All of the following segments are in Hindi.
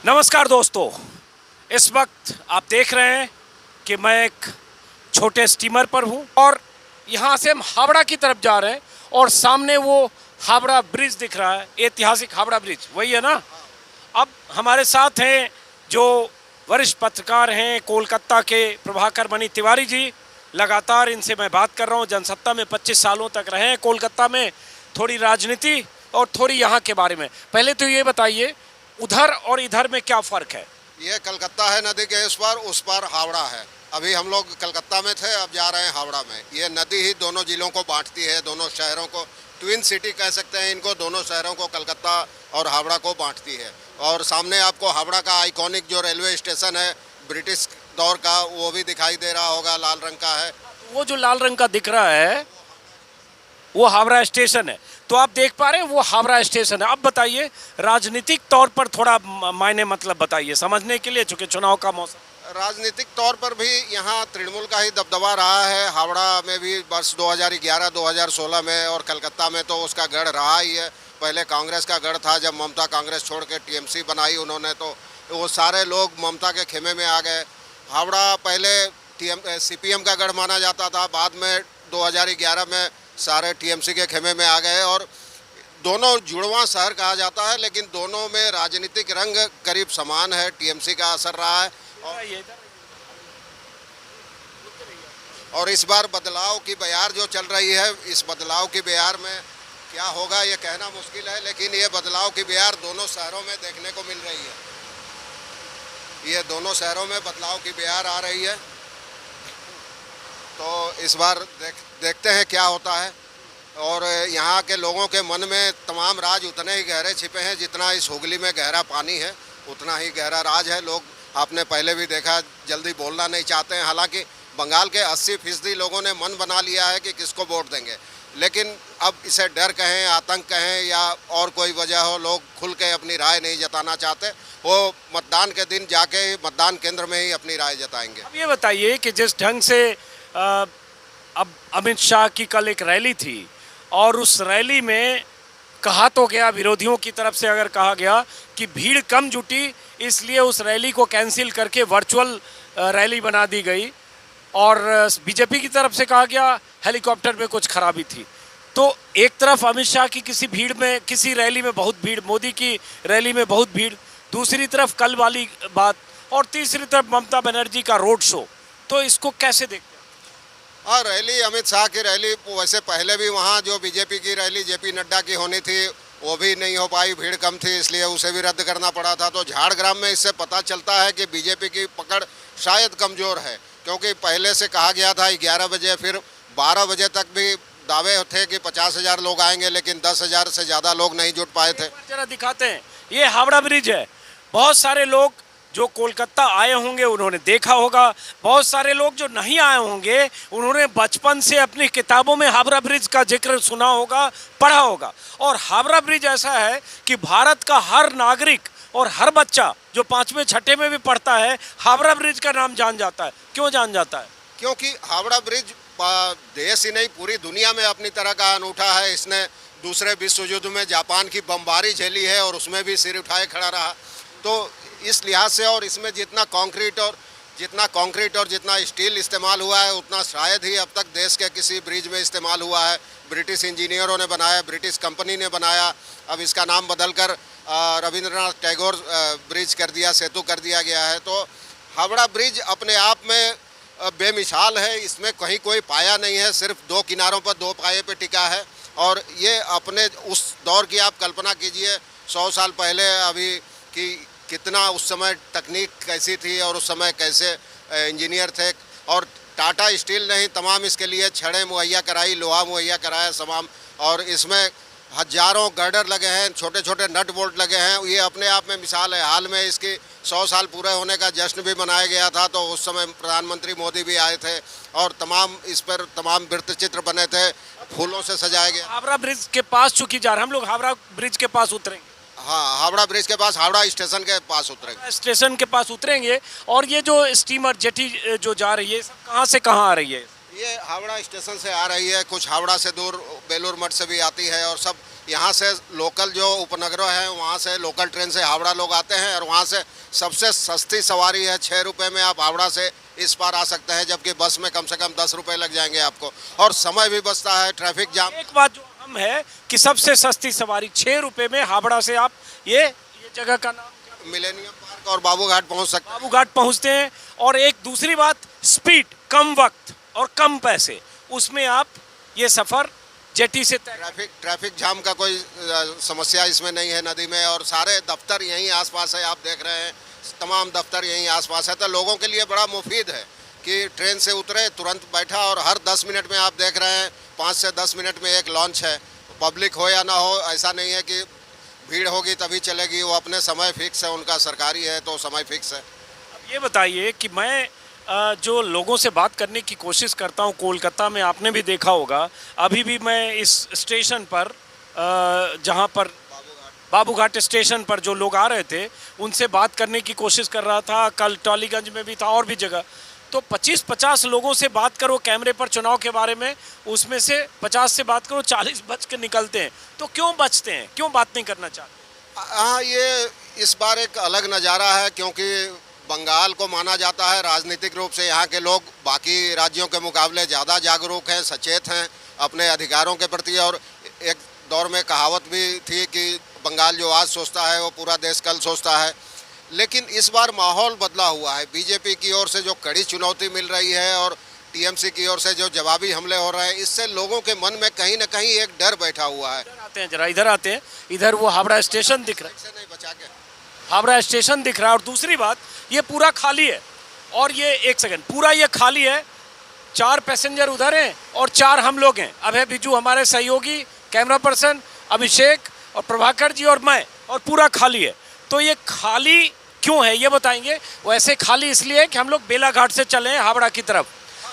नमस्कार दोस्तों, इस वक्त आप देख रहे हैं कि मैं एक छोटे स्टीमर पर हूं और यहां से हम हावड़ा की तरफ जा रहे हैं और सामने वो हावड़ा ब्रिज दिख रहा है, ऐतिहासिक हावड़ा ब्रिज वही है ना। अब हमारे साथ हैं जो वरिष्ठ पत्रकार हैं कोलकाता के प्रभाकर मणि तिवारी जी। लगातार इनसे मैं बात कर रहा हूं, जनसत्ता में 25 सालों तक रहे हैं कोलकाता में, थोड़ी राजनीति और थोड़ी यहाँ के बारे में। पहले तो ये बताइए उधर और इधर में क्या फ़र्क है? ये कलकत्ता है नदी के उस पार हावड़ा है। अभी हम लोग कलकत्ता में थे, अब जा रहे हैं हावड़ा में। ये नदी ही दोनों जिलों को बांटती है, दोनों शहरों को, ट्विन सिटी कह सकते हैं इनको, दोनों शहरों को, कलकत्ता और हावड़ा को बांटती है। और सामने आपको हावड़ा का आइकॉनिक जो रेलवे स्टेशन है ब्रिटिश दौर का, वो भी दिखाई दे रहा होगा, लाल रंग का है। वो जो लाल रंग का दिख रहा है वो हावड़ा स्टेशन है, तो आप देख पा रहे हैं वो हावड़ा स्टेशन है। अब बताइए राजनीतिक तौर पर थोड़ा मायने मतलब बताइए समझने के लिए, चूंकि चुनाव का मौसम। राजनीतिक तौर पर भी यहाँ तृणमूल का ही दबदबा रहा है। हावड़ा में भी वर्ष 2011-2016 में, और कलकत्ता में तो उसका गढ़ रहा ही है। पहले कांग्रेस का गढ़ था, जब ममता कांग्रेस छोड़ के टीएमसी बनाई उन्होंने, तो वो सारे लोग ममता के खेमे में आ गए। हावड़ा पहले सीपीएम का गढ़ माना जाता था, बाद में 2011 में सारे टीएमसी के खेमे में आ गए। और दोनों जुड़वा शहर कहा जाता है, लेकिन दोनों में राजनीतिक रंग करीब समान है, टीएमसी का असर रहा है। और इस बार बदलाव की बयार जो चल रही है, इस बदलाव की बयार में क्या होगा ये कहना मुश्किल है, लेकिन ये बदलाव की बयार दोनों शहरों में देखने को मिल रही है। ये दोनों शहरों में बदलाव की बयार आ रही है, तो इस बार देखते हैं क्या होता है। और यहाँ के लोगों के मन में तमाम राज उतने ही गहरे छिपे हैं जितना इस हुगली में गहरा पानी है, उतना ही गहरा राज है। लोग, आपने पहले भी देखा, जल्दी बोलना नहीं चाहते हैं। हालांकि बंगाल के 80% लोगों ने मन बना लिया है कि किसको वोट देंगे, लेकिन अब इसे डर कहें, आतंक कहें या और कोई वजह हो, लोग खुल के अपनी राय नहीं जताना चाहते। वो मतदान के दिन जाके मतदान केंद्र में ही अपनी राय जताएंगे। अब ये बताइए कि जिस ढंग से अब अमित शाह की कल एक रैली थी और उस रैली में कहा तो गया, विरोधियों की तरफ से अगर कहा गया कि भीड़ कम जुटी इसलिए उस रैली को कैंसिल करके वर्चुअल रैली बना दी गई, और बीजेपी की तरफ से कहा गया हेलीकॉप्टर में कुछ खराबी थी। तो एक तरफ अमित शाह की किसी भीड़ में, किसी रैली में बहुत भीड़, मोदी की रैली में बहुत भीड़, दूसरी तरफ कल वाली बात, और तीसरी तरफ ममता बनर्जी का रोड शो। तो इसको कैसे देखते हैं? हाँ, रैली, अमित शाह की रैली, वैसे पहले भी वहाँ जो बीजेपी की रैली जेपी नड्डा की होनी थी वो भी नहीं हो पाई, भीड़ कम थी, इसलिए उसे भी रद्द करना पड़ा था। तो झाड़ग्राम में इससे पता चलता है कि बीजेपी की पकड़ शायद कमज़ोर है, क्योंकि पहले से कहा गया था 11 बजे, फिर 12 बजे तक भी दावे थे कि 50,000 लोग आएंगे, लेकिन 10,000 से ज़्यादा लोग नहीं जुट पाए थे। जरा दिखाते हैं, ये हावड़ा ब्रिज है। बहुत सारे लोग जो कोलकाता आए होंगे उन्होंने देखा होगा, बहुत सारे लोग जो नहीं आए होंगे उन्होंने बचपन से अपनी किताबों में हावड़ा ब्रिज का जिक्र सुना होगा, पढ़ा होगा। और हावड़ा ब्रिज ऐसा है कि भारत का हर नागरिक और हर बच्चा जो 5वें 6ठे में भी पढ़ता है हावड़ा ब्रिज का नाम जान जाता है। क्यों जान जाता है? क्योंकि हावड़ा ब्रिज देश ही नहीं पूरी दुनिया में अपनी तरह का अनूठा है। इसने दूसरे विश्व युद्ध में जापान की बमबारी झेली है और उसमें भी सिर उठाए खड़ा रहा। तो इस लिहाज से, और इसमें जितना कंक्रीट और जितना स्टील इस्तेमाल हुआ है उतना शायद ही अब तक देश के किसी ब्रिज में इस्तेमाल हुआ है। ब्रिटिश इंजीनियरों ने बनाया, ब्रिटिश कंपनी ने बनाया। अब इसका नाम बदलकर रविंद्रनाथ टैगोर ब्रिज कर दिया, सेतु कर दिया गया है। तो हावड़ा ब्रिज अपने आप में बेमिसाल है, इसमें कहीं कोई पाया नहीं है, सिर्फ 2 किनारों पर 2 पाये पे टिका है। और ये अपने उस दौर की आप कल्पना कीजिए, 100 साल पहले अभी कि कितना उस समय तकनीक कैसी थी और उस समय कैसे इंजीनियर थे। और टाटा स्टील ने ही तमाम इसके लिए छड़ें मुहैया कराई, लोहा मुहैया कराया तमाम, और इसमें हजारों गर्डर लगे हैं, छोटे छोटे नट बोल्ट लगे हैं। ये अपने आप में मिसाल है। हाल में इसकी 100 साल पूरे होने का जश्न भी मनाया गया था, तो उस समय प्रधानमंत्री मोदी भी आए थे और इस पर तमाम वृत्त चित्र बने थे, फूलों से सजाया गया। हावड़ा ब्रिज के पास चूंकि जा रहे हैं हम लोग, हावड़ा ब्रिज के पास उतरेंगे। हाँ, हावड़ा ब्रिज के पास, हावड़ा स्टेशन के पास उतरेंगे। स्टेशन के पास उतरेंगे। और ये जो स्टीमर जेटी जो जा रही है, सब कहाँ से कहाँ आ रही है? ये हावड़ा स्टेशन से आ रही है, कुछ हावड़ा से दूर बेलूर मठ से भी आती है, और सब यहाँ से लोकल जो उपनगरों हैं वहाँ से लोकल ट्रेन से हावड़ा लोग आते हैं, और वहाँ से सबसे सस्ती सवारी है, 6 रुपये में आप हावड़ा से इस पार आ सकते हैं, जबकि बस में कम से कम 10 रुपये लग जाएंगे आपको, और समय भी बचता है, ट्रैफिक जाम। एक बात जो अहम है कि सबसे सस्ती सवारी 6 रुपए में हावड़ा से आप ये जगह का नाम क्या? मिलेनियम पार्क और बाबू घाट पहुँच सकते हैं। बाबू घाट पहुंचते हैं। और एक दूसरी बात, स्पीड, कम वक्त और कम पैसे, उसमें आप ये सफर जेटी से तय। ट्रैफिक जाम का कोई समस्या इसमें नहीं है नदी में, और सारे दफ्तर यहीं आसपास है, आप देख रहे हैं तमाम दफ्तर यहीं आसपास है, तो लोगों के लिए बड़ा मुफीद है कि ट्रेन से उतरे, तुरंत बैठा, और हर 10 मिनट में आप देख रहे हैं 5 से 10 मिनट में एक लॉन्च है। पब्लिक हो या ना हो, ऐसा नहीं है कि भीड़ होगी तभी चलेगी, वो अपने समय फिक्स है, उनका सरकारी है तो समय फिक्स है। अब ये बताइए कि मैं जो लोगों से बात करने की कोशिश करता हूँ कोलकाता में, आपने भी देखा होगा, अभी भी मैं इस स्टेशन पर जहाँ पर बाबू घाट स्टेशन पर जो लोग आ रहे थे उनसे बात करने की कोशिश कर रहा था, कल टॉलीगंज में भी था और भी जगह, तो 25-50 लोगों से बात करो कैमरे पर चुनाव के बारे में, उसमें से 50 से बात करो 40 बच के निकलते हैं। तो क्यों बचते हैं, क्यों बात नहीं करना चाहते? हाँ, ये इस बार एक अलग नज़ारा है, क्योंकि बंगाल को माना जाता है राजनीतिक रूप से यहाँ के लोग बाकी राज्यों के मुकाबले ज़्यादा जागरूक हैं, सचेत हैं अपने अधिकारों के प्रति, और एक दौर में कहावत भी थी कि बंगाल जो आज सोचता है वो पूरा देश कल सोचता है। लेकिन इस बार माहौल बदला हुआ है, बीजेपी की ओर से जो कड़ी चुनौती मिल रही है और टीएमसी की ओर से जो जवाबी हमले हो रहे हैं, इससे लोगों के मन में कहीं ना कहीं एक डर बैठा हुआ है। इधर आते हैं, जरा इधर आते हैं, इधर वो हावड़ा स्टेशन दिख रहा है, से नहीं बचा के हावड़ा स्टेशन दिख रहा है। और दूसरी बात, ये पूरा खाली है, और ये एक सेकंड, पूरा ये खाली है, 4 पैसेंजर उधर हैं और 4 हम लोग हैं, अभय बिजू हमारे सहयोगी, कैमरा पर्सन अभिषेक और प्रभाकर जी और मैं, और पूरा खाली है। तो ये खाली क्यों है ये बताएंगे। वैसे खाली इसलिए है कि हम लोग बेलाघाट से चले हैं हावड़ा की तरफ,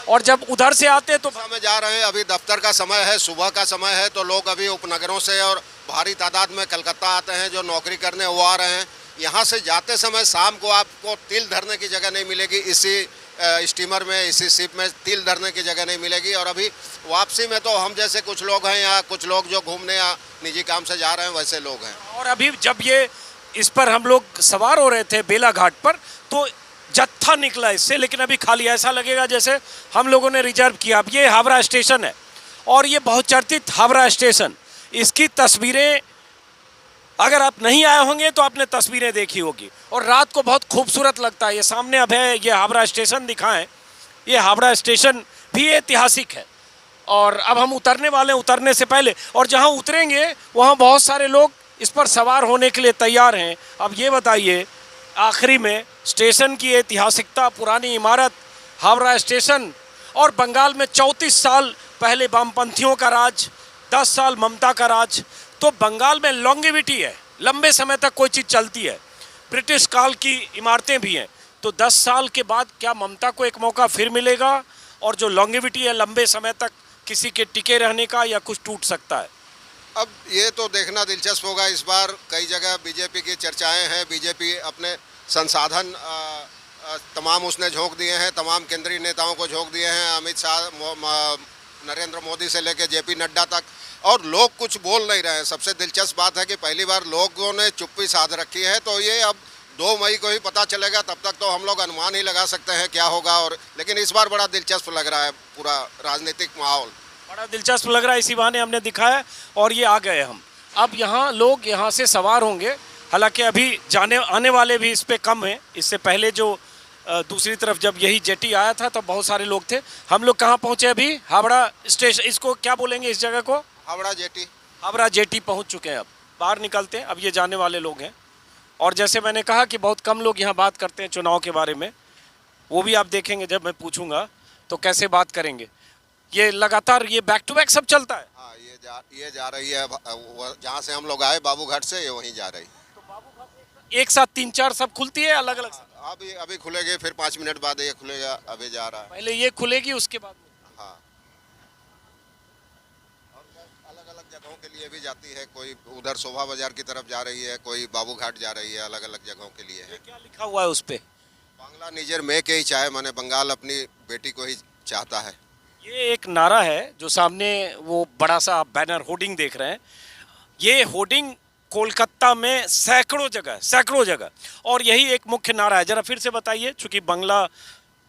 और जब उधर से आते हैं तो में जा रहे हैं। अभी दफ्तर का समय है, सुबह का समय है, तो लोग अभी उपनगरों से और भारी तादाद में कलकत्ता आते हैं, जो नौकरी करने वो आ रहे हैं। यहाँ से जाते समय शाम को आपको तिल धरने की जगह नहीं मिलेगी, इसी स्टीमर में, इसी शिप में तिल धरने की जगह नहीं मिलेगी। और अभी वापसी में तो हम जैसे कुछ लोग हैं, या कुछ लोग जो घूमने या निजी काम से जा रहे हैं वैसे लोग हैं। और अभी जब ये इस पर हम लोग सवार हो रहे थे बेलाघाट पर, तो जत्था निकला इससे, लेकिन अभी खाली, ऐसा लगेगा जैसे हम लोगों ने रिजर्व किया। अब ये हावड़ा स्टेशन है, और ये बहुचर्चित हावड़ा स्टेशन, इसकी तस्वीरें अगर आप नहीं आए होंगे तो आपने तस्वीरें देखी होगी, और रात को बहुत खूबसूरत लगता है। ये सामने अब है, ये हावड़ा स्टेशन दिखाएं, ये हावड़ा स्टेशन भी ऐतिहासिक है। और अब हम उतरने वाले हैं, उतरने से पहले, और जहां उतरेंगे वहां बहुत सारे लोग इस पर सवार होने के लिए तैयार हैं। अब ये बताइए, आखिरी में स्टेशन की ऐतिहासिकता, पुरानी इमारत, हावड़ा स्टेशन, और बंगाल में 34 साल पहले वामपंथियों का राज, 10 साल ममता का राज। तो बंगाल में लॉन्गेविटी है, लंबे समय तक कोई चीज़ चलती है, ब्रिटिश काल की इमारतें भी हैं। तो 10 साल के बाद क्या ममता को एक मौका फिर मिलेगा, और जो लॉन्गेविटी है लंबे समय तक किसी के टिके रहने का, या कुछ टूट सकता है? अब ये तो देखना दिलचस्प होगा। इस बार कई जगह बीजेपी की चर्चाएं हैं, बीजेपी अपने संसाधन तमाम उसने झोंक दिए हैं, तमाम केंद्रीय नेताओं को झोंक दिए हैं, अमित शाह, नरेंद्र मोदी से लेकर जेपी नड्डा तक, और लोग कुछ बोल नहीं रहे हैं। सबसे दिलचस्प बात है कि पहली बार लोगों ने चुप्पी साध रखी है। तो ये अब 2 मई को ही पता चलेगा, तब तक तो हम लोग अनुमान ही लगा सकते हैं क्या होगा। और लेकिन इस बार बड़ा दिलचस्प लग रहा है पूरा राजनीतिक माहौल, बड़ा दिलचस्प लग रहा है, इसी बहाने हमने दिखाया। और ये आ गए हम, अब यहाँ लोग यहाँ से सवार होंगे, हालांकि अभी जाने आने वाले भी इस पे कम हैं। इससे पहले जो दूसरी तरफ जब यही जेटी आया था तो बहुत सारे लोग थे। हम लोग कहाँ पहुँचे अभी? हावड़ा स्टेशन, इसको क्या बोलेंगे इस जगह को? हावड़ा जेटी। हावड़ा जेटी पहुँच चुके हैं। अब बाहर निकलते हैं, अब ये जाने वाले लोग हैं। और जैसे मैंने कहा कि बहुत कम लोग यहाँ बात करते हैं चुनाव के बारे में, वो भी आप देखेंगे जब मैं पूछूंगा तो कैसे बात करेंगे। ये लगातार ये बैक टू बैक सब चलता है। हाँ, ये जा रही है जहाँ से हम लोग आए बाबू घाट से, ये वहीं जा रही। तो बाबू घाट एक साथ 3-4 सब खुलती है अलग अलग? अभी खुलेगी, फिर 5 मिनट बाद ये खुलेगा। अभी जा रहा है, पहले ये खुलेगी उसके बाद। हाँ, और अलग अलग जगहों के लिए भी जाती है। कोई उधर शोभा बाजार की तरफ जा रही है, कोई बाबू घाट जा रही है, अलग अलग जगहों के लिए है। क्या लिखा हुआ है उस पे? बांग्ला निजर में के ही चाहे, माने बंगाल अपनी बेटी को ही चाहता है। ये एक नारा है जो सामने वो बड़ा सा बैनर होर्डिंग देख रहे हैं। ये होर्डिंग कोलकाता में सैकड़ों जगह और यही एक मुख्य नारा है। जरा फिर से बताइए, चूंकि बंगला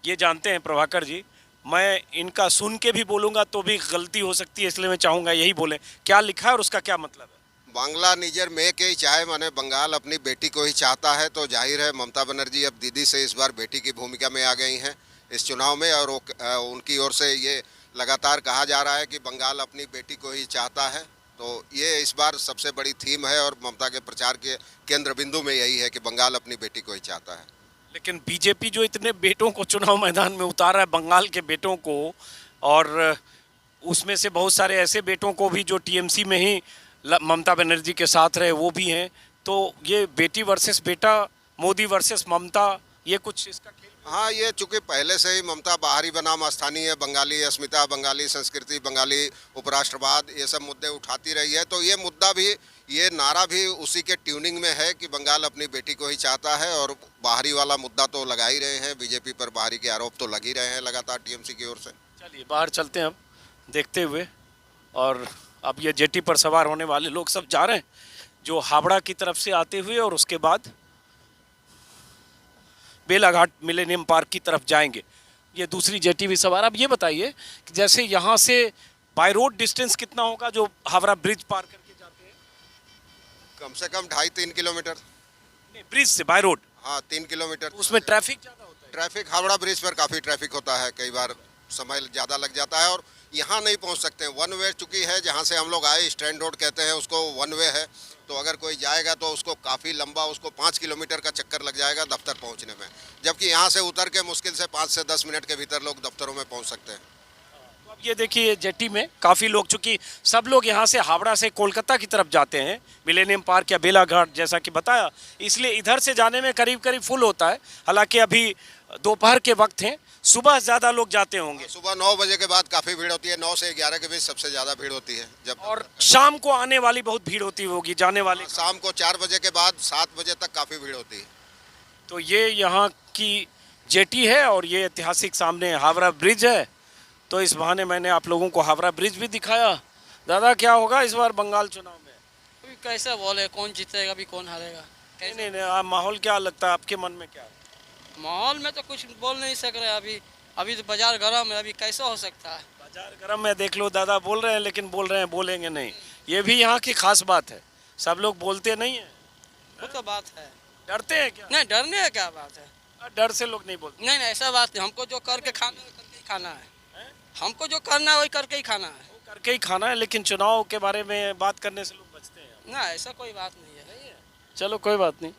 ये जानते हैं प्रभाकर जी, मैं इनका सुन के भी बोलूंगा तो भी गलती हो सकती है, इसलिए मैं चाहूंगा यही बोले क्या लिखा है और उसका क्या मतलब है। बांग्ला निजर में के ही चाहे, माने बंगाल अपनी बेटी को ही चाहता है, तो जाहिर है ममता बनर्जी अब दीदी से इस बार बेटी की भूमिका में आ गई हैं इस चुनाव में, और उनकी ओर से ये लगातार कहा जा रहा है कि बंगाल अपनी बेटी को ही चाहता है। तो ये इस बार सबसे बड़ी थीम है और ममता के प्रचार के केंद्र बिंदु में यही है कि बंगाल अपनी बेटी को ही चाहता है। लेकिन बीजेपी जो इतने बेटों को चुनाव मैदान में उतारा है, बंगाल के बेटों को, और उसमें से बहुत सारे ऐसे बेटों को भी जो टीएमसी में ही ममता बनर्जी के साथ रहे वो भी हैं, तो ये बेटी वर्सेस बेटा, मोदी वर्सेस ममता, ये कुछ इसका खेल। हाँ, ये चूंकि पहले से ही ममता बाहरी बनाम स्थानीय, बंगाली अस्मिता, बंगाली संस्कृति, बंगाली उपराष्ट्रवाद, ये सब मुद्दे उठाती रही है, तो ये मुद्दा भी, ये नारा भी उसी के ट्यूनिंग में है कि बंगाल अपनी बेटी को ही चाहता है। और बाहरी वाला मुद्दा तो लगा ही रहे हैं, बीजेपी पर बाहरी के आरोप तो लग ही रहे हैं लगातार टीएमसी की ओर से। चलिए बाहर चलते हैं अब देखते हुए। और अब ये जेटी पर सवार होने वाले लोग सब जा रहे हैं जो हावड़ा की तरफ से आते हुए, और उसके बाद बेलाघाट मिलेनियम पार्क की तरफ जाएंगे। ये दूसरी जेटी भी सवार। अब ये बताइए कि जैसे यहाँ से बाय रोड डिस्टेंस कितना होगा जो हावड़ा ब्रिज पार करके जाते हैं। कम से कम 2.5-3 किलोमीटर। नहीं, ब्रिज से बाय रोड। हाँ, 3 किलोमीटर। तो उसमें ट्रैफिक ज़्यादा होता है। ट्रैफिक हावड़ा ब्रिज पर काफ़ी ट्रैफिक होता है, कई बार समय ज़्यादा लग जाता है और यहाँ नहीं पहुँच सकते हैं। वन वे चुकी है, जहाँ से हम लोग आए स्टैंड रोड कहते हैं उसको, वन वे है, तो अगर कोई जाएगा तो उसको काफ़ी लंबा, उसको 5 किलोमीटर का चक्कर लग जाएगा दफ्तर पहुँचने में, जबकि यहाँ से उतर के मुश्किल से 5 से 10 मिनट के भीतर लोग दफ्तरों में पहुँच सकते हैं। तो अब ये देखिए जेटी में काफ़ी लोग, चूंकि सब लोग यहाँ से हावड़ा से कोलकाता की तरफ जाते हैं मिलेनियम पार्क या बेलाघाट जैसा कि बताया, इसलिए इधर से जाने में करीब करीब फुल होता है। हालांकि अभी दोपहर के वक्त हैं, सुबह ज़्यादा लोग जाते होंगे। सुबह 9 बजे के बाद काफ़ी भीड़ होती है, 9 से 11 के बीच सबसे ज़्यादा भीड़ होती है जब, और शाम को आने वाली बहुत भीड़ होती होगी जाने वाले। शाम को 4 बजे के बाद 7 बजे तक काफ़ी भीड़ होती है। तो ये यहाँ की जेटी है और ये ऐतिहासिक सामने हावड़ा ब्रिज है, तो इस बहाने मैंने आप लोगों को हावड़ा ब्रिज भी दिखाया। दादा क्या होगा इस बार बंगाल चुनाव में? अभी कैसे बोले कौन जीतेगा अभी कौन हारेगा? नहीं, आप माहौल क्या लगता है, आपके मन में क्या है? माहौल में तो कुछ बोल नहीं सक रहे अभी तो बाजार गर्म है, अभी कैसा हो सकता है? बाजार गर्म है, देख लो दादा बोल रहे हैं, लेकिन बोल रहे हैं बोलेंगे नहीं, ये भी यहाँ की खास बात है। सब लोग बोलते नहीं है। वो तो बात है। डरते हैं क्या? नहीं, डरने का क्या बात है? डर से लोग नहीं बोलते। नहीं, ऐसा बात नहीं, हमको जो करके खाना है करके ही खाना है। हमको जो करना है वही करके ही खाना है। वो करके ही खाना है, लेकिन चुनाव के बारे में बात करने से लोग बचते हैं। ना, ऐसा कोई बात नहीं है। चलो कोई बात नहीं।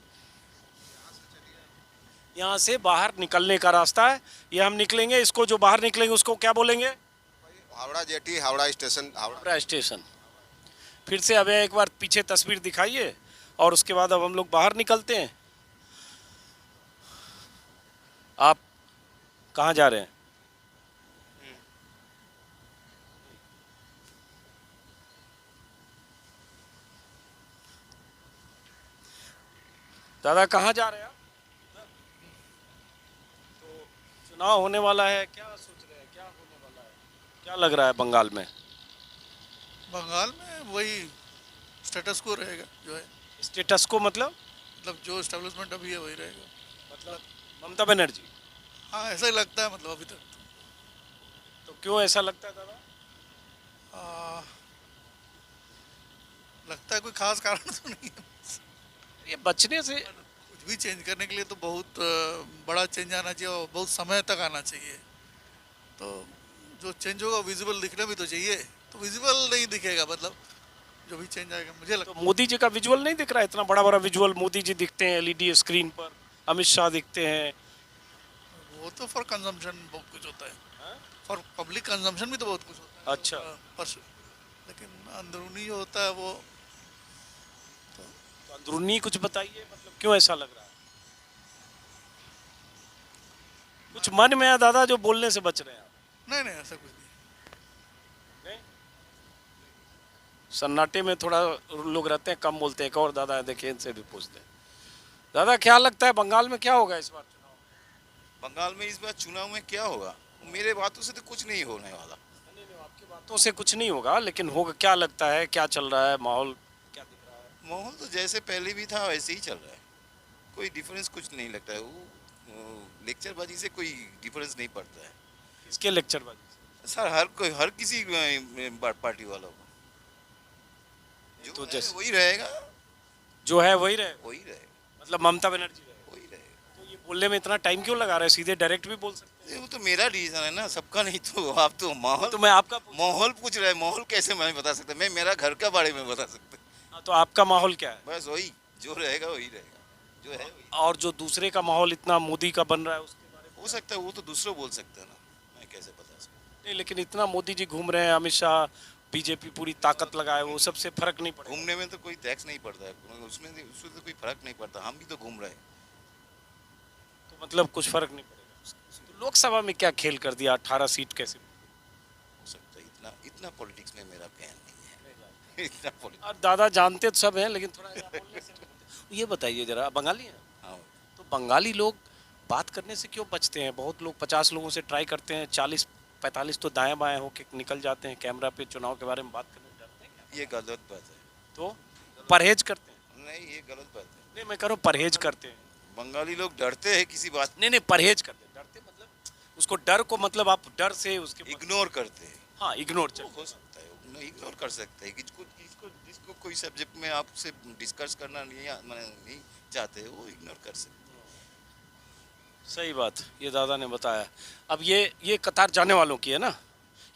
यहाँ से बाहर निकलने का रास्ता है, ये हम निकलेंगे, इसको जो बाहर निकलेंगे उसको क्या बोलेंगे? Howrah jetty, Howrah station, Howrah station. फिर से अब एक बार पीछे तस्वीर दिखाइए और उसके बाद अब हम लोग बाहर निकलते हैं। आप कहाँ जा रहे हैं? दादा कहाँ जा रहे हैं आप? तो चुनाव होने वाला है, क्या सोच रहे हैं, क्या होने वाला है, क्या लग रहा है बंगाल में? बंगाल में वही स्टेटस को रहेगा जो है। स्टेटस को मतलब जो एस्टेब्लिशमेंट अभी है वही रहेगा। मतलब ममता बनर्जी। हाँ, ऐसा ही लगता है, मतलब अभी तक तो क्यों ऐसा लगता है दादा? लगता है कोई खास कारण तो नहीं है। ये बचने से कुछ भी चेंज करने के लिए तो बहुत बड़ा चेंज आना चाहिए और बहुत समय तक आना चाहिए। तो जो चेंज होगा विजिबल दिखना भी तो चाहिए, तो विजिबल नहीं दिखेगा, मतलब जो भी चेंज आएगा मुझे लगता तो मोदी जी का विजुअल नहीं दिख रहा है? इतना बड़ा बड़ा विजुअल मोदी जी दिखते हैं एलईडी स्क्रीन पर, अमित शाह दिखते हैं। वो तो फॉर कंजम्पशन बहुत कुछ होता है, फॉर पब्लिक कंजम्पशन भी तो बहुत कुछ होता है। अच्छा। लेकिन अंदरूनी जो होता है वो तो अंदरूनी कुछ बताइए, मतलब क्यों ऐसा लग रहा है? कुछ मन में है दादा जो बोलने से बच रहे हैं आप? नहीं, ऐसा कुछ नहीं। सन्नाटे में थोड़ा लोग रहते हैं, कम बोलते हैं। एक और दादा है, देखिए इनसे भी पूछते हैं। दादा क्या लगता है बंगाल में क्या होगा इस बार चुनाव? बंगाल में इस बार चुनाव में क्या होगा, मेरे बातों से तो कुछ नहीं होने वाला। आपकी बातों से कुछ नहीं होगा, लेकिन होगा क्या लगता है, क्या चल रहा है, माहौल क्या दिख रहा है? माहौल तो जैसे पहले भी था वैसे ही चल रहा है, कोई डिफरेंस कुछ नहीं लगता है। वो लेक्चरबाजी से कोई डिफरेंस नहीं पड़ता है इसके लेक्चरबाजी सर। हर किसी पार्टी वालों को जो तो है जैसे वही रहेगा, जो है वही रहे, वही रहेगा, मतलब ममता बनर्जी रहे। वही रहेगा। तो ये बोलने में इतना टाइम क्यों लगा रहे हैं? सीधे डायरेक्ट भी बोल सकते वो तो मेरा डिसीजन है ना, सबका नहीं। तो आप तो हैं। माहौल तो मैं आपका माहौल पूछ रहे हैं, माहौल कैसे मैं बता सकता? मैं मेरा घर का बारे में बता सकता। हाँ, तो आपका माहौल क्या है? बस वही जो रहेगा वही रहेगा, जो है वही। और जो दूसरे का माहौल इतना मोदी का बन रहा है उसके बारे में हो सकता है, वो तो दूसरों बोल सकते हैं ना, मैं कैसे बता सकता? नहीं, लेकिन इतना मोदी जी घूम रहे हैं, अमित शाह, बीजेपी पूरी ताकत लगाए, वो सबसे फर्क नहीं पड़ेगा? घूमने में तो कोई टैक्स नहीं पड़ता है, उसमें तो कोई फर्क नहीं पड़ता। हम भी तो घूम रहे हैं। तो मतलब कुछ फर्क नहीं पड़ेगा। तो लोकसभा में क्या खेल कर दिया? 18 सीट कैसे? हो सकता है, इतना पॉलिटिक्स में मेरा ज्ञान नहीं है। इतना पॉलिटिक्स। और दादा जानते तो सब हैं, लेकिन थोड़ा बोलने से ये बताइए जरा, बंगाली हैं? हाँ, तो बंगाली लोग बात करने से क्यों बचते हैं? बहुत लोग 50 लोगों से ट्राई करते हैं, 40-45 तो दाएं बाएं होके निकल जाते हैं कैमरा पे, चुनाव के बारे में बात करने डरते हैं क्या? ये गलत बात है। तो परहेज करते हैं? नहीं, ये गलत बात है। नहीं, मैं कह रहा हूँ परहेज करते हैं। बंगाली लोग डरते हैं किसी बात, नहीं नहीं, परहेज करते हैं। डरते मतलब उसको डर को, मतलब आप डर से उसके इग्नोर करते हैं। हाँ, इग्नोर चल। हो सकता है, इग्नोर कर सकते हैं। जिसको कोई सब्जेक्ट में आपसे डिस्कस करना नहीं चाहते, वो इग्नोर कर सकते हैं। सही बात, ये दादा ने बताया। अब ये कतार जाने वालों की है ना,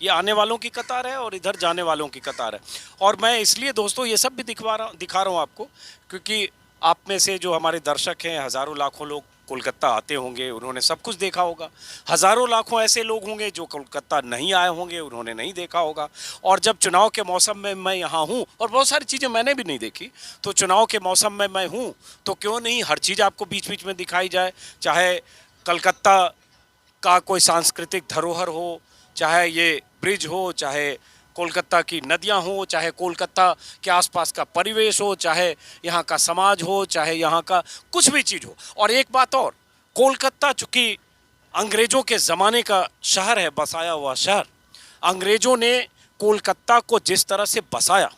ये आने वालों की कतार है और इधर जाने वालों की कतार है। और मैं इसलिए दोस्तों ये सब भी दिखा रहा हूँ आपको, क्योंकि आप में से जो हमारे दर्शक हैं, हज़ारों लाखों लोग कोलकाता आते होंगे, उन्होंने सब कुछ देखा होगा। हज़ारों लाखों ऐसे लोग होंगे जो कोलकाता नहीं आए होंगे, उन्होंने नहीं देखा होगा। और जब चुनाव के मौसम में मैं यहाँ हूँ, और बहुत सारी चीज़ें मैंने भी नहीं देखी, तो चुनाव के मौसम में मैं हूँ, तो क्यों नहीं हर चीज़ आपको बीच बीच में दिखाई जाए। चाहे कलकत्ता का कोई सांस्कृतिक धरोहर हो, चाहे ये ब्रिज हो, चाहे कोलकाता की नदियां हो, चाहे कोलकाता के आसपास का परिवेश हो, चाहे यहाँ का समाज हो, चाहे यहाँ का कुछ भी चीज़ हो। और एक बात और, कोलकाता चूँकि अंग्रेज़ों के ज़माने का शहर है, बसाया हुआ शहर, अंग्रेज़ों ने कोलकाता को जिस तरह से बसाया,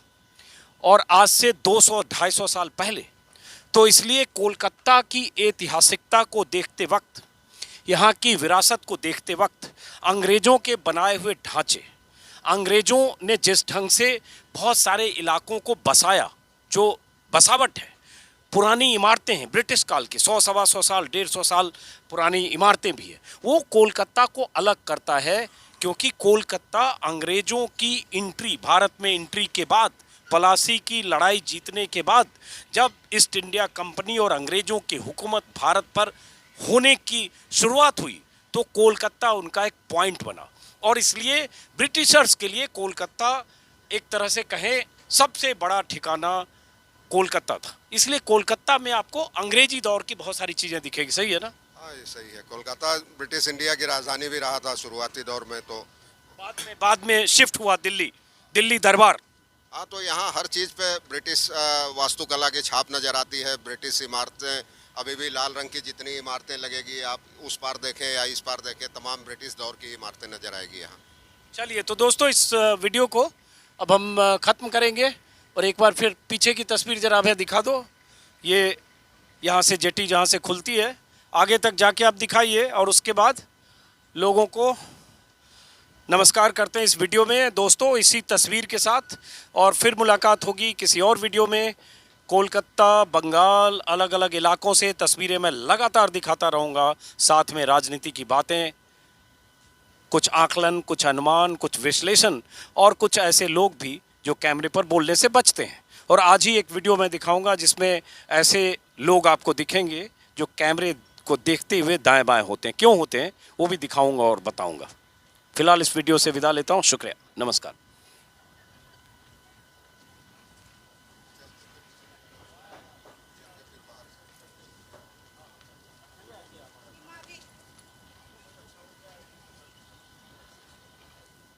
और आज से 200-250 साल पहले, तो इसलिए कोलकाता की ऐतिहासिकता को देखते वक्त, यहाँ की विरासत को देखते वक्त, अंग्रेज़ों के बनाए हुए ढांचे, अंग्रेज़ों ने जिस ढंग से बहुत सारे इलाकों को बसाया, जो बसावट है, पुरानी इमारतें हैं ब्रिटिश काल की, 100-125 साल, 150 साल पुरानी इमारतें भी हैं, वो कोलकाता को अलग करता है। क्योंकि कोलकाता अंग्रेज़ों की एंट्री, भारत में एंट्री के बाद, पलासी की लड़ाई जीतने के बाद, जब ईस्ट इंडिया कंपनी और अंग्रेज़ों की हुकूमत भारत पर होने की शुरुआत हुई, तो कोलकाता उनका एक पॉइंट बना। और इसलिए ब्रिटिशर्स के लिए कोलकाता एक तरह से कहें सबसे बड़ा ठिकाना कोलकाता था। इसलिए कोलकाता में आपको अंग्रेजी दौर की बहुत सारी चीज़ें दिखेगी। सही है ना? हाँ, ये सही है। कोलकाता ब्रिटिश इंडिया की राजधानी भी रहा था शुरुआती दौर में, तो बाद में शिफ्ट हुआ दिल्ली दरबार। हाँ, तो यहाँ हर चीज़ पे ब्रिटिश वास्तुकला की छाप नज़र आती है। ब्रिटिश इमारतें अभी भी लाल रंग की जितनी इमारतें लगेगी, आप उस पार देखें या इस पार देखें, तमाम ब्रिटिश दौर की इमारतें नज़र आएगी यहाँ। चलिए, तो दोस्तों इस वीडियो को अब हम ख़त्म करेंगे, और एक बार फिर पीछे की तस्वीर जरा हमें दिखा दो। ये यहाँ से जेटी जहाँ से खुलती है, आगे तक जाके आप दिखाइए, और उसके बाद लोगों को नमस्कार करते हैं इस वीडियो में दोस्तों, इसी तस्वीर के साथ। और फिर मुलाकात होगी किसी और वीडियो में। कोलकाता, बंगाल, अलग अलग इलाकों से तस्वीरें मैं लगातार दिखाता रहूँगा, साथ में राजनीति की बातें, कुछ आकलन, कुछ अनुमान, कुछ विश्लेषण, और कुछ ऐसे लोग भी जो कैमरे पर बोलने से बचते हैं। और आज ही एक वीडियो मैं दिखाऊंगा जिसमें ऐसे लोग आपको दिखेंगे जो कैमरे को देखते हुए दाएं बाएं होते हैं, क्यों होते हैं वो भी दिखाऊंगा और बताऊंगा। फिलहाल इस वीडियो से विदा लेता हूं। शुक्रिया, नमस्कार।